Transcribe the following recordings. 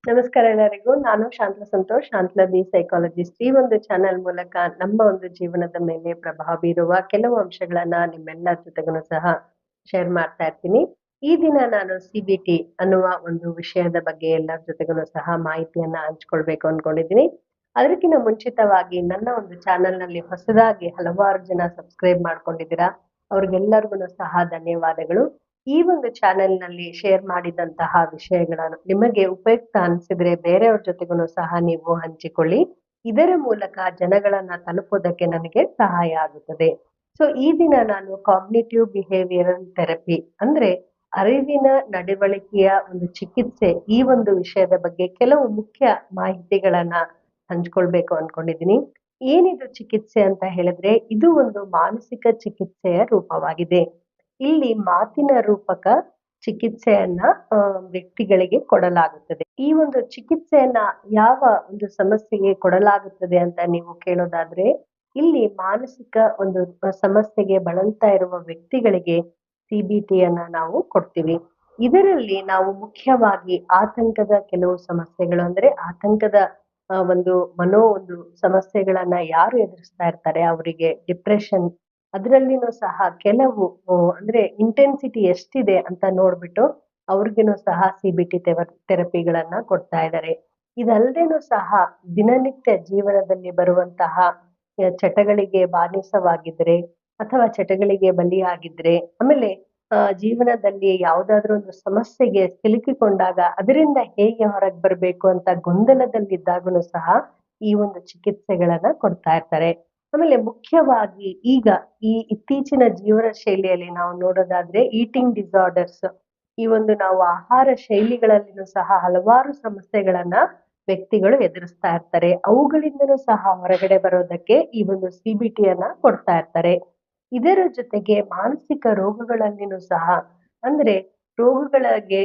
ನಮಸ್ಕಾರ ಎಲ್ಲರಿಗೂ. ನಾನು ಶಾಂತಲಾ ಸಂತೋಷ್, ಶಾಂತಲಾ ಬಿ ಸೈಕಾಲಜಿಸ್ಟ್. ಈ ಒಂದು ಚಾನೆಲ್ ಮೂಲಕ ನಮ್ಮ ಒಂದು ಜೀವನದ ಮೇಲೆ ಪ್ರಭಾವ ಬೀರುವ ಕೆಲವು ಅಂಶಗಳನ್ನ ನಿಮ್ಮೆಲ್ಲರ ಜೊತೆಗೂ ಸಹ ಶೇರ್ ಮಾಡ್ತಾ ಇರ್ತೀನಿ. ಈ ದಿನ ನಾನು CBT ಅನ್ನುವ ಒಂದು ವಿಷಯದ ಬಗ್ಗೆ ಎಲ್ಲರ ಜೊತೆಗೂ ಸಹ ಮಾಹಿತಿಯನ್ನ ಹಂಚ್ಕೊಳ್ಬೇಕು ಅನ್ಕೊಂಡಿದ್ದೀನಿ. ಅದಕ್ಕಿಂತ ಮುಂಚಿತವಾಗಿ ನನ್ನ ಒಂದು ಚಾನೆಲ್ ನಲ್ಲಿ ಹೊಸದಾಗಿ ಹಲವಾರು ಜನ ಸಬ್ಸ್ಕ್ರೈಬ್ ಮಾಡ್ಕೊಂಡಿದ್ದೀರಾ. ಅವ್ರಿಗೆಲ್ಲರಿಗೂ ಸಹ ಧನ್ಯವಾದಗಳು. ಈ ಒಂದು ಚಾನೆಲ್ ನಲ್ಲಿ ಶೇರ್ ಮಾಡಿದಂತಹ ವಿಷಯಗಳನ್ನು ನಿಮಗೆ ಉಪಯುಕ್ತ ಅನಿಸಿದ್ರೆ ಬೇರೆಯವ್ರ ಜೊತೆಗೂ ಸಹ ನೀವು ಹಂಚಿಕೊಳ್ಳಿ. ಇದರ ಮೂಲಕ ಜನಗಳನ್ನ ತಲುಪೋದಕ್ಕೆ ನನಗೆ ಸಹಾಯ ಆಗುತ್ತದೆ. ಸೊ ಈ ದಿನ ನಾನು ಕಾಗ್ನಿಟಿವ್ ಬಿಹೇವಿಯರಲ್ ಥೆರಪಿ ಅಂದ್ರೆ ಅರಿವಿನ ನಡವಳಿಕೆಯ ಒಂದು ಚಿಕಿತ್ಸೆ, ಈ ಒಂದು ವಿಷಯದ ಬಗ್ಗೆ ಕೆಲವು ಮುಖ್ಯ ಮಾಹಿತಿಗಳನ್ನ ಹಂಚ್ಕೊಳ್ಬೇಕು ಅನ್ಕೊಂಡಿದ್ದೀನಿ. ಏನಿದು ಚಿಕಿತ್ಸೆ ಅಂತ ಹೇಳಿದ್ರೆ, ಇದು ಒಂದು ಮಾನಸಿಕ ಚಿಕಿತ್ಸೆಯ ರೂಪವಾಗಿದೆ. ಇಲ್ಲಿ ಮಾತಿನ ರೂಪಕ ಚಿಕಿತ್ಸೆಯನ್ನ ವ್ಯಕ್ತಿಗಳಿಗೆ ಕೊಡಲಾಗುತ್ತದೆ. ಈ ಒಂದು ಚಿಕಿತ್ಸೆಯನ್ನ ಯಾವ ಒಂದು ಸಮಸ್ಯೆಗೆ ಕೊಡಲಾಗುತ್ತದೆ ಅಂತ ನೀವು ಕೇಳೋದಾದ್ರೆ, ಇಲ್ಲಿ ಮಾನಸಿಕ ಒಂದು ಸಮಸ್ಯೆಗೆ ಬಳಲ್ತಾ ಇರುವ ವ್ಯಕ್ತಿಗಳಿಗೆ CBTಯನ್ನ ನಾವು ಕೊಡ್ತೀವಿ. ಇದರಲ್ಲಿ ನಾವು ಮುಖ್ಯವಾಗಿ ಆತಂಕದ ಕೆಲವು ಸಮಸ್ಯೆಗಳು, ಅಂದ್ರೆ ಆತಂಕದ ಒಂದು ಒಂದು ಸಮಸ್ಯೆಗಳನ್ನ ಯಾರು ಎದುರಿಸ್ತಾ ಇರ್ತಾರೆ ಅವರಿಗೆ ಡಿಪ್ರೆಷನ್, ಅದರಲ್ಲಿನೂ ಸಹ ಕೆಲವು ಅಂದ್ರೆ ಇಂಟೆನ್ಸಿಟಿ ಎಷ್ಟಿದೆ ಅಂತ ನೋಡ್ಬಿಟ್ಟು ಅವ್ರಿಗೇನು ಸಹ CBT ಥೆರಪಿಗಳನ್ನ ಕೊಡ್ತಾ ಇದ್ದಾರೆ. ಇದಲ್ದೇನು ಸಹ ದಿನನಿತ್ಯ ಜೀವನದಲ್ಲಿ ಬರುವಂತಹ ಚಟಗಳಿಗೆ ಬಾನಿಸವಾಗಿದ್ರೆ ಅಥವಾ ಚಟಗಳಿಗೆ ಬಲಿಯಾಗಿದ್ರೆ, ಆಮೇಲೆ ಜೀವನದಲ್ಲಿ ಯಾವ್ದಾದ್ರು ಒಂದು ಸಮಸ್ಯೆಗೆ ಸಿಲುಕಿಕೊಂಡಾಗ ಅದರಿಂದ ಹೇಗೆ ಹೊರಗೆ ಬರ್ಬೇಕು ಅಂತ ಗೊಂದಲದಲ್ಲಿದ್ದಾಗನು ಸಹ ಈ ಒಂದು ಚಿಕಿತ್ಸೆಗಳನ್ನ ಕೊಡ್ತಾ ಇರ್ತಾರೆ. ಆಮೇಲೆ ಮುಖ್ಯವಾಗಿ ಈಗ ಈ ಇತ್ತೀಚಿನ ಜೀವನ ಶೈಲಿಯಲ್ಲಿ ನಾವು ನೋಡೋದಾದ್ರೆ ಈಟಿಂಗ್ ಡಿಸಾರ್ಡರ್ಸ್, ಈ ಒಂದು ನಾವು ಆಹಾರ ಶೈಲಿಗಳಲ್ಲಿನೂ ಸಹ ಹಲವಾರು ಸಮಸ್ಯೆಗಳನ್ನ ವ್ಯಕ್ತಿಗಳು ಎದುರಿಸ್ತಾ ಇರ್ತಾರೆ. ಅವುಗಳಿಂದನೂ ಸಹ ಹೊರಗಡೆ ಬರೋದಕ್ಕೆ ಈ ಒಂದು CBTಯನ್ನ ಕೊಡ್ತಾ ಇರ್ತಾರೆ. ಇದರ ಜೊತೆಗೆ ಮಾನಸಿಕ ರೋಗಗಳಲ್ಲಿನೂ ಸಹ, ಅಂದ್ರೆ ರೋಗಗಳಿಗೆ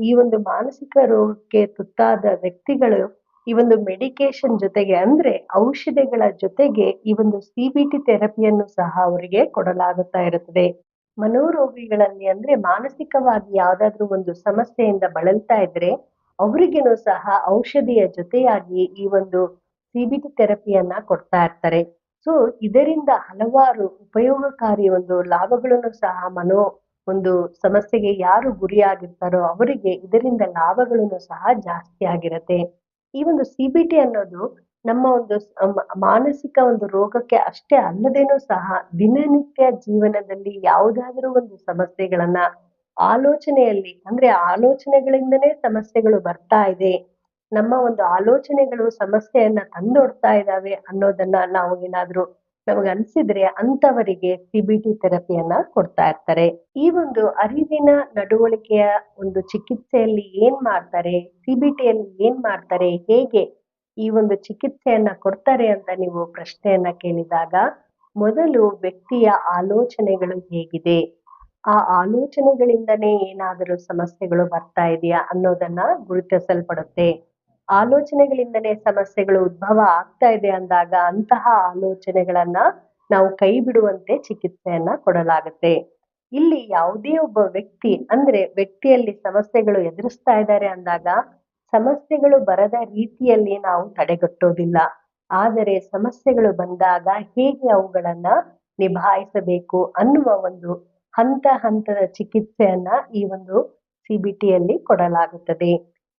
ಈ ಒಂದು ಮಾನಸಿಕ ರೋಗಕ್ಕೆ ತುತ್ತಾದ ವ್ಯಕ್ತಿಗಳು ಈ ಒಂದು ಮೆಡಿಕೇಶನ್ ಜೊತೆಗೆ, ಅಂದ್ರೆ ಔಷಧಿಗಳ ಜೊತೆಗೆ ಈ ಒಂದು CBT ಥೆರಪಿಯನ್ನು ಸಹ ಅವರಿಗೆ ಕೊಡಲಾಗುತ್ತಾ ಇರುತ್ತದೆ. ಮನೋರೋಗಿಗಳಲ್ಲಿ, ಅಂದ್ರೆ ಮಾನಸಿಕವಾಗಿ ಯಾವ್ದಾದ್ರು ಒಂದು ಸಮಸ್ಯೆಯಿಂದ ಬಳಲ್ತಾ ಇದ್ರೆ ಅವರಿಗೇನು ಸಹ ಔಷಧಿಯ ಜೊತೆಯಾಗಿ ಈ ಒಂದು CBT ಥೆರಪಿಯನ್ನ ಕೊಡ್ತಾ ಇರ್ತಾರೆ. ಸೊ ಇದರಿಂದ ಹಲವಾರು ಉಪಯೋಗಕಾರಿ ಒಂದು ಲಾಭಗಳನ್ನು ಸಹ ಒಂದು ಸಮಸ್ಯೆಗೆ ಯಾರು ಗುರಿಯಾಗಿರ್ತಾರೋ ಅವರಿಗೆ ಇದರಿಂದ ಲಾಭಗಳನ್ನು ಸಹ ಜಾಸ್ತಿ ಆಗಿರತ್ತೆ. ಈ ಒಂದು CBT ಅನ್ನೋದು ನಮ್ಮ ಒಂದು ಮಾನಸಿಕ ಒಂದು ರೋಗಕ್ಕೆ ಅಷ್ಟೇ ಅಲ್ಲದೇನೂ ಸಹ ದಿನನಿತ್ಯ ಜೀವನದಲ್ಲಿ ಯಾವುದಾದ್ರೂ ಒಂದು ಸಮಸ್ಯೆಗಳನ್ನ ಆಲೋಚನೆಯಲ್ಲಿ, ಅಂದ್ರೆ ಆಲೋಚನೆಗಳಿಂದನೇ ಸಮಸ್ಯೆಗಳು ಬರ್ತಾ ಇದೆ, ನಮ್ಮ ಒಂದು ಆಲೋಚನೆಗಳು ಸಮಸ್ಯೆಯನ್ನ ತಂದೊಡ್ತಾ ಇದ್ದಾವೆ ಅನ್ನೋದನ್ನ ನಾವು ಏನಾದ್ರೂ ನಮಗೆ ಅನ್ಸಿದ್ರೆ ಅಂತವರಿಗೆ CBT ಥೆರಪಿಯನ್ನ ಕೊಡ್ತಾ ಇರ್ತಾರೆ. ಈ ಒಂದು ಅರಿವಿನ ನಡವಳಿಕೆಯ ಒಂದು ಚಿಕಿತ್ಸೆಯಲ್ಲಿ ಏನ್ ಮಾಡ್ತಾರೆ, CBTಯಲ್ಲಿ ಏನ್ ಮಾಡ್ತಾರೆ, ಹೇಗೆ ಈ ಒಂದು ಚಿಕಿತ್ಸೆಯನ್ನ ಕೊಡ್ತಾರೆ ಅಂತ ನೀವು ಪ್ರಶ್ನೆಯನ್ನ ಕೇಳಿದಾಗ, ಮೊದಲು ವ್ಯಕ್ತಿಯ ಆಲೋಚನೆಗಳು ಹೇಗಿದೆ, ಆ ಆಲೋಚನೆಗಳಿಂದನೇ ಏನಾದರೂ ಸಮಸ್ಯೆಗಳು ಬರ್ತಾ ಇದೆಯಾ ಅನ್ನೋದನ್ನ ಗುರುತಿಸಲ್ಪಡುತ್ತೆ. ಆಲೋಚನೆಗಳಿಂದನೇ ಸಮಸ್ಯೆಗಳು ಉದ್ಭವ ಆಗ್ತಾ ಇದೆ ಅಂದಾಗ ಅಂತಹ ಆಲೋಚನೆಗಳನ್ನ ನಾವು ಕೈ ಬಿಡುವಂತೆ ಚಿಕಿತ್ಸೆಯನ್ನ ಕೊಡಲಾಗುತ್ತೆ. ಇಲ್ಲಿ ಯಾವುದೇ ಒಬ್ಬ ವ್ಯಕ್ತಿ, ಅಂದ್ರೆ ವ್ಯಕ್ತಿಯಲ್ಲಿ ಸಮಸ್ಯೆಗಳು ಎದುರಿಸ್ತಾ ಇದ್ದಾರೆ ಅಂದಾಗ ಸಮಸ್ಯೆಗಳು ಬರದ ರೀತಿಯಲ್ಲಿ ನಾವು ತಡೆಗಟ್ಟೋದಿಲ್ಲ. ಆದರೆ ಸಮಸ್ಯೆಗಳು ಬಂದಾಗ ಹೇಗೆ ಅವುಗಳನ್ನ ನಿಭಾಯಿಸಬೇಕು ಅನ್ನುವ ಒಂದು ಹಂತ ಹಂತದ ಚಿಕಿತ್ಸೆಯನ್ನ ಈ ಒಂದು CBTಯಲ್ಲಿ ಕೊಡಲಾಗುತ್ತದೆ.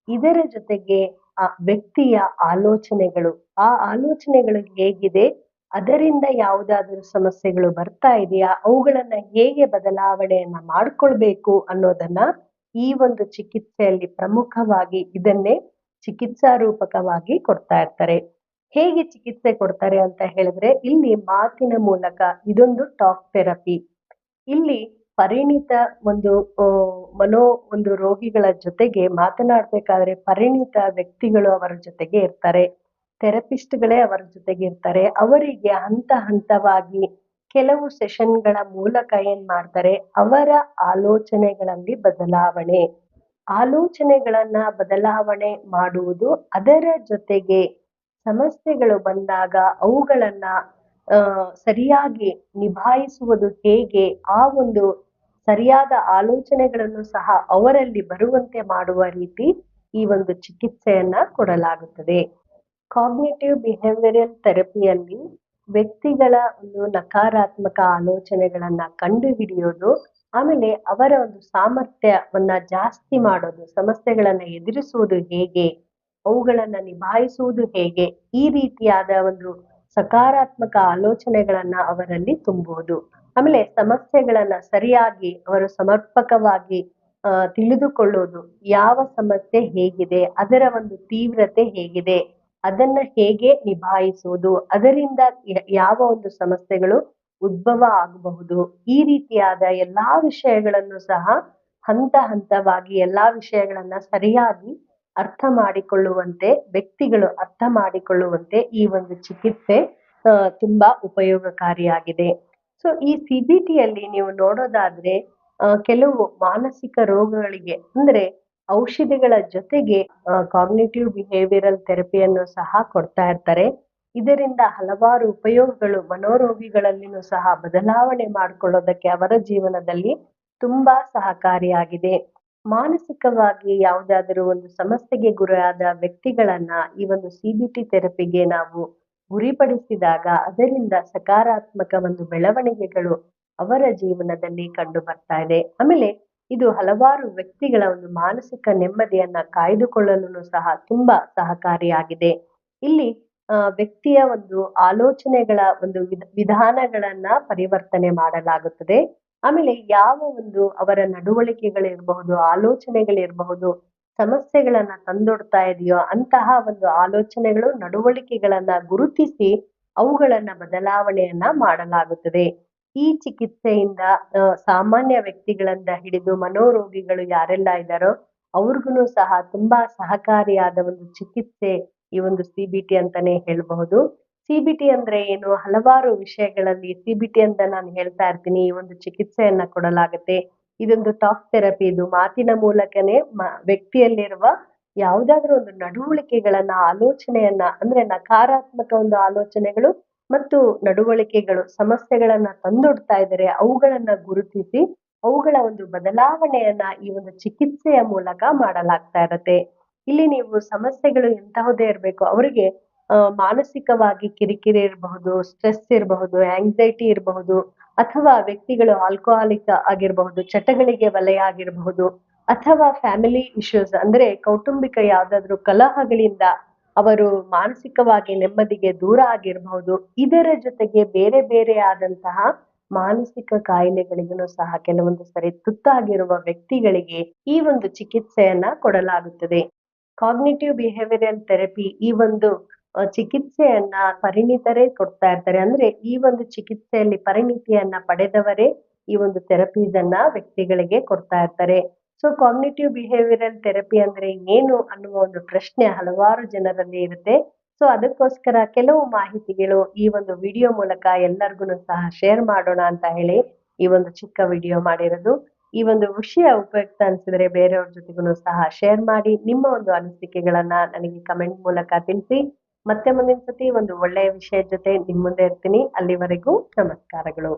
ಇದರ ಜೊತೆಗೆ ಆ ವ್ಯಕ್ತಿಯ ಆಲೋಚನೆಗಳು, ಆ ಆಲೋಚನೆಗಳು ಹೇಗಿದೆ, ಅದರಿಂದ ಯಾವುದಾದರೂ ಸಮಸ್ಯೆಗಳು ಬರ್ತಾ ಇದೆಯಾ, ಅವುಗಳನ್ನ ಹೇಗೆ ಬದಲಾವಣೆಯನ್ನ ಮಾಡ್ಕೊಳ್ಬೇಕು ಅನ್ನೋದನ್ನ ಈ ಒಂದು ಚಿಕಿತ್ಸೆಯಲ್ಲಿ ಪ್ರಮುಖವಾಗಿ ಇದನ್ನೇ ಚಿಕಿತ್ಸಾ ರೂಪಕವಾಗಿ ಕೊಡ್ತಾ ಇರ್ತಾರೆ. ಹೇಗೆ ಚಿಕಿತ್ಸೆ ಕೊಡ್ತಾರೆ ಅಂತ ಹೇಳಿದ್ರೆ, ಇಲ್ಲಿ ಮಾತಿನ ಮೂಲಕ, ಇದೊಂದು ಟಾಕ್ ಥೆರಪಿ. ಇಲ್ಲಿ ಪರಿಣಿತ ಒಂದು ಒಂದು ರೋಗಿಗಳ ಜೊತೆಗೆ ಮಾತನಾಡ್ಬೇಕಾದ್ರೆ ಪರಿಣಿತ ವ್ಯಕ್ತಿಗಳು ಅವರ ಜೊತೆಗೆ ಇರ್ತಾರೆ, ಥೆರಪಿಸ್ಟ್ಗಳೇ ಅವರ ಜೊತೆಗೆ ಇರ್ತಾರೆ. ಅವರಿಗೆ ಹಂತ ಹಂತವಾಗಿ ಕೆಲವು ಸೆಷನ್ಗಳ ಮೂಲಕ ಏನ್ ಮಾಡ್ತಾರೆ, ಅವರ ಆಲೋಚನೆಗಳನ್ನ ಬದಲಾವಣೆ ಮಾಡುವುದು, ಅದರ ಜೊತೆಗೆ ಸಮಸ್ಯೆಗಳು ಬಂದಾಗ ಅವುಗಳನ್ನ ಸರಿಯಾಗಿ ನಿಭಾಯಿಸುವುದು ಹೇಗೆ, ಆ ಒಂದು ಸರಿಯಾದ ಆಲೋಚನೆಗಳನ್ನು ಸಹ ಅವರಲ್ಲಿ ಬರುವಂತೆ ಮಾಡುವ ರೀತಿ ಈ ಒಂದು ಚಿಕಿತ್ಸೆಯನ್ನ ಕೊಡಲಾಗುತ್ತದೆ. ಕಾಗ್ನಿಟಿವ್ ಬಿಹೇವಿಯರಲ್ ಥೆರಪಿಯಲ್ಲಿ ವ್ಯಕ್ತಿಗಳ ಒಂದು ನಕಾರಾತ್ಮಕ ಆಲೋಚನೆಗಳನ್ನ ಕಂಡುಹಿಡಿಯೋದು, ಆಮೇಲೆ ಅವರ ಒಂದು ಸಾಮರ್ಥ್ಯವನ್ನ ಜಾಸ್ತಿ ಮಾಡೋದು, ಸಮಸ್ಯೆಗಳನ್ನ ಎದುರಿಸುವುದು ಹೇಗೆ, ಅವುಗಳನ್ನ ನಿಭಾಯಿಸುವುದು ಹೇಗೆ, ಈ ರೀತಿಯಾದ ಒಂದು ಸಕಾರಾತ್ಮಕ ಆಲೋಚನೆಗಳನ್ನ ಅವರಲ್ಲಿ ತುಂಬುವುದು. ಆಮೇಲೆ ಸಮಸ್ಯೆಗಳನ್ನ ಸರಿಯಾಗಿ ಅವರು ಸಮರ್ಪಕವಾಗಿ ತಿಳಿದುಕೊಳ್ಳುವುದು. ಯಾವ ಸಮಸ್ಯೆ ಹೇಗಿದೆ, ಅದರ ಒಂದು ತೀವ್ರತೆ ಹೇಗಿದೆ, ಅದನ್ನ ಹೇಗೆ ನಿಭಾಯಿಸುವುದು, ಅದರಿಂದ ಯಾವ ಒಂದು ಸಮಸ್ಯೆಗಳು ಉದ್ಭವ ಆಗಬಹುದು, ಈ ರೀತಿಯಾದ ಎಲ್ಲಾ ವಿಷಯಗಳನ್ನು ಸಹ ಹಂತ ಹಂತವಾಗಿ ಎಲ್ಲಾ ವಿಷಯಗಳನ್ನ ಸರಿಯಾಗಿ ಅರ್ಥ ಮಾಡಿಕೊಳ್ಳುವಂತೆ, ವ್ಯಕ್ತಿಗಳು ಅರ್ಥ ಮಾಡಿಕೊಳ್ಳುವಂತೆ ಈ ಒಂದು ಚಿಕಿತ್ಸೆ ತುಂಬಾ ಉಪಯೋಗಕಾರಿಯಾಗಿದೆ. ಸೊ ಈ CBTಯಲ್ಲಿ ನೀವು ನೋಡೋದಾದ್ರೆ ಕೆಲವು ಮಾನಸಿಕ ರೋಗಗಳಿಗೆ ಅಂದ್ರೆ ಔಷಧಿಗಳ ಜೊತೆಗೆ ಕಾಗ್ನಿಟಿವ್ ಬಿಹೇವಿಯರಲ್ ಥೆರಪಿಯನ್ನು ಸಹ ಕೊಡ್ತಾ ಇರ್ತಾರೆ. ಇದರಿಂದ ಹಲವಾರು ಉಪಯೋಗಗಳು ಮನೋರೋಗಿಗಳಲ್ಲಿನೂ ಸಹ ಬದಲಾವಣೆ ಮಾಡಿಕೊಳ್ಳೋದಕ್ಕೆ ಅವರ ಜೀವನದಲ್ಲಿ ತುಂಬಾ ಸಹಕಾರಿಯಾಗಿದೆ. ಮಾನಸಿಕವಾಗಿ ಯಾವುದಾದರೂ ಒಂದು ಸಮಸ್ಯೆಗೆ ಗುರಿಯಾದ ವ್ಯಕ್ತಿಗಳನ್ನ ಈ ಒಂದು CBT ಥೆರಪಿಗೆ ನಾವು ಗುರಿಪಡಿಸಿದಾಗ ಅದರಿಂದ ಸಕಾರಾತ್ಮಕ ಒಂದು ಬೆಳವಣಿಗೆಗಳು ಅವರ ಜೀವನದಲ್ಲಿ ಕಂಡು ಬರ್ತಾ ಇದೆ. ಆಮೇಲೆ ಇದು ಹಲವಾರು ವ್ಯಕ್ತಿಗಳ ಒಂದು ಮಾನಸಿಕ ನೆಮ್ಮದಿಯನ್ನ ಕಾಯ್ದುಕೊಳ್ಳಲು ಸಹ ತುಂಬಾ ಸಹಕಾರಿಯಾಗಿದೆ. ಇಲ್ಲಿ ವ್ಯಕ್ತಿಯ ಒಂದು ಆಲೋಚನೆಗಳ ಒಂದು ವಿಧಾನಗಳನ್ನ ಪರಿವರ್ತನೆ ಮಾಡಲಾಗುತ್ತದೆ. ಆಮೇಲೆ ಯಾವ ಒಂದು ಅವರ ನಡವಳಿಕೆಗಳಿರಬಹುದು, ಆಲೋಚನೆಗಳಿರಬಹುದು, ಸಮಸ್ಯೆಗಳನ್ನ ತಂದೊಡ್ತಾ ಇದೆಯೋ ಅಂತಹ ಒಂದು ಆಲೋಚನೆಗಳು, ನಡವಳಿಕೆಗಳನ್ನ ಗುರುತಿಸಿ ಅವುಗಳನ್ನ ಬದಲಾವಣೆಯನ್ನ ಮಾಡಲಾಗುತ್ತದೆ. ಈ ಚಿಕಿತ್ಸೆಯಿಂದ ಸಾಮಾನ್ಯ ವ್ಯಕ್ತಿಗಳಿಂದ ಹಿಡಿದು ಮನೋರೋಗಿಗಳು ಯಾರೆಲ್ಲ ಇದ್ದಾರೋ ಅವ್ರಿಗೂ ಸಹ ತುಂಬಾ ಸಹಕಾರಿಯಾದ ಒಂದು ಚಿಕಿತ್ಸೆ ಈ ಒಂದು CBT ಅಂತಾನೆ ಹೇಳ್ಬಹುದು. CBT ಅಂದ್ರೆ ಏನು? ಹಲವಾರು ವಿಷಯಗಳಲ್ಲಿ CBT ಅಂತ ನಾನು ಹೇಳ್ತಾ ಇರ್ತೀನಿ. ಈ ಒಂದು ಚಿಕಿತ್ಸೆಯನ್ನ ಕೊಡಲಾಗುತ್ತೆ. ಇದೊಂದು ಟಾಕ್ ಥೆರಪಿ. ಇದು ಮಾತಿನ ಮೂಲಕನೇ ವ್ಯಕ್ತಿಯಲ್ಲಿರುವ ಯಾವುದಾದ್ರೂ ಒಂದು ನಡವಳಿಕೆಗಳನ್ನ, ಆಲೋಚನೆಯನ್ನ ಅಂದ್ರೆ ನಕಾರಾತ್ಮಕ ಒಂದು ಆಲೋಚನೆಗಳು ಮತ್ತು ನಡವಳಿಕೆಗಳು ಸಮಸ್ಯೆಗಳನ್ನ ತಂದೊಡ್ತಾ ಇದ್ದಾರೆ, ಅವುಗಳನ್ನ ಗುರುತಿಸಿ ಅವುಗಳ ಒಂದು ಬದಲಾವಣೆಯನ್ನ ಈ ಒಂದು ಚಿಕಿತ್ಸೆಯ ಮೂಲಕ ಮಾಡಲಾಗ್ತಾ ಇರತ್ತೆ. ಇಲ್ಲಿ ನೀವು ಸಮಸ್ಯೆಗಳು ಎಂತಹುದೇ ಇರಬೇಕು, ಅವರಿಗೆ ಮಾನಸಿಕವಾಗಿ ಕಿರಿಕಿರಿ ಇರಬಹುದು, ಸ್ಟ್ರೆಸ್ ಇರಬಹುದು, ಆಂಗ್ಸೈಟಿ ಇರಬಹುದು, ಅಥವಾ ವ್ಯಕ್ತಿಗಳು ಆಲ್ಕೋಹಾಲಿಕ್ ಆಗಿರಬಹುದು, ಚಟಗಳಿಗೆ ವಲಯ ಆಗಿರಬಹುದು, ಅಥವಾ ಫ್ಯಾಮಿಲಿ ಇಶ್ಯೂಸ್ ಅಂದ್ರೆ ಕೌಟುಂಬಿಕ ಯಾವ್ದಾದ್ರು ಕಲಹಗಳಿಂದ ಅವರು ಮಾನಸಿಕವಾಗಿ ನೆಮ್ಮದಿಗೆ ದೂರ ಆಗಿರಬಹುದು. ಇದರ ಜೊತೆಗೆ ಬೇರೆ ಬೇರೆ ಆದಂತಹ ಮಾನಸಿಕ ಕಾಯಿಲೆಗಳಿಗೂ ಸಹ ಕೆಲವೊಂದು ಸರಿ ತುತ್ತಾಗಿರುವ ವ್ಯಕ್ತಿಗಳಿಗೆ ಈ ಒಂದು ಚಿಕಿತ್ಸೆಯನ್ನ ಕೊಡಲಾಗುತ್ತದೆ. ಕಾಗ್ನಿಟಿವ್ ಬಿಹೇವಿಯರಲ್ ಥೆರಪಿ ಈ ಒಂದು ಚಿಕಿತ್ಸೆಯನ್ನ ಪರಿಣಿತರೇ ಕೊಡ್ತಾ ಇರ್ತಾರೆ. ಅಂದ್ರೆ ಈ ಒಂದು ಚಿಕಿತ್ಸೆಯಲ್ಲಿ ಪರಿಣಿತಿಯನ್ನ ಪಡೆದವರೇ ಈ ಒಂದು ಥೆರಪಿದನ್ನ ವ್ಯಕ್ತಿಗಳಿಗೆ ಕೊಡ್ತಾ ಇರ್ತಾರೆ. ಸೊ ಕಾಗ್ನಿಟಿವ್ ಬಿಹೇವಿಯರಲ್ ಥೆರಪಿ ಅಂದ್ರೆ ಏನು ಅನ್ನುವ ಒಂದು ಪ್ರಶ್ನೆ ಹಲವಾರು ಜನರಲ್ಲಿ ಇರುತ್ತೆ. ಸೊ ಅದಕ್ಕೋಸ್ಕರ ಕೆಲವು ಮಾಹಿತಿಗಳು ಈ ಒಂದು ವಿಡಿಯೋ ಮೂಲಕ ಎಲ್ಲರಿಗೂ ಸಹ ಶೇರ್ ಮಾಡೋಣ ಅಂತ ಹೇಳಿ ಈ ಒಂದು ಚಿಕ್ಕ ವಿಡಿಯೋ ಮಾಡಿರೋದು. ಈ ಒಂದು ವಿಷಯ ಉಪಯುಕ್ತ ಅನ್ಸಿದ್ರೆ ಬೇರೆಯವ್ರ ಜೊತೆಗೂ ಸಹ ಶೇರ್ ಮಾಡಿ. ನಿಮ್ಮ ಒಂದು ಅನಿಸಿಕೆಗಳನ್ನ ನನಗೆ ಕಮೆಂಟ್ ಮೂಲಕ ತಿಳಿಸಿ. ಮತ್ತೆ ಮುಂದಿನ ಸತಿ ಒಂದು ಒಳ್ಳೆಯ ವಿಷಯದ ಜೊತೆ ನಿಮ್ ಮುಂದೆ ಇರ್ತೀನಿ. ಅಲ್ಲಿವರೆಗೂ ನಮಸ್ಕಾರಗಳು.